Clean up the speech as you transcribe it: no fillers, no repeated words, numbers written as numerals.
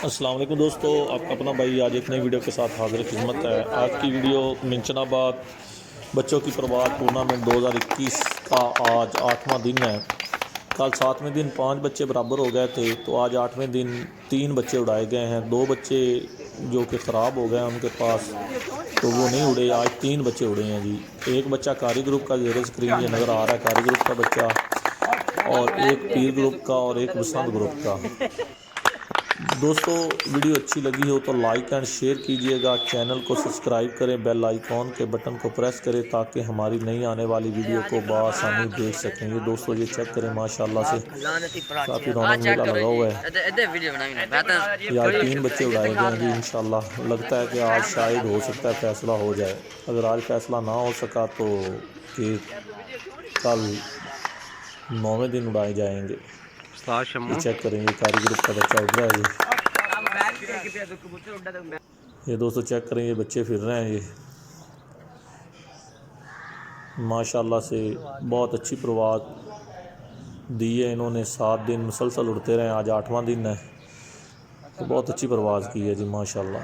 अस्सलाम वालेकुम दोस्तों, आपका अपना भाई आज एक नई वीडियो के साथ हाजिर खिदमत है। आज की वीडियो मिंचनाबाद बच्चों की प्रवाद टूर्नामेंट 2021 का आज 8वां दिन है। कल 7वें दिन 5 बच्चे बराबर हो गए थे, तो आज 8वें दिन 3 बच्चे उड़ाए गए हैं। 2 बच्चे जो कि ख़राब हो गए हैं उनके पास, तो वो नहीं उड़े। आज 3 बच्चे उड़े हैं जी। एक बच्चा कारी ग्रुप का ज़ेरे स्क्रीन ये नज़र आ रहा है, कारी ग्रुप का बच्चा, और एक पीर ग्रुप का और एक बसंत ग्रुप का। दोस्तों, वीडियो अच्छी लगी हो तो लाइक एंड शेयर कीजिएगा, चैनल को सब्सक्राइब करें, बेल आइकॉन के बटन को प्रेस करें ताकि हमारी नई आने वाली वीडियो को बआसानी देख सकें। ये दोस्तों ये चेक करें, माशाल्लाह से काफ़ी रौनक मेला लगा हुआ है। ये आज 3 बच्चे उड़ाए गए हैं जी। इंशाल्लाह लगता है कि आज शायद हो सकता है फ़ैसला हो जाए। अगर आज फ़ैसला ना हो सका तो फिर कल 9वें दिन उड़ाए जाएंगे। ये चेक करेंगे, कारी ग्रुप का बच्चा उड़ रहा है जी। ये दोस्तों चेक करें, ये बच्चे फिर रहे हैं। ये माशाल्लाह से बहुत अच्छी परवाज़ दी है इन्होंने। 7 दिन मुसलसल उड़ते रहे, आज 8वां दिन है, तो बहुत अच्छी परवाज़ की है जी माशाल्लाह।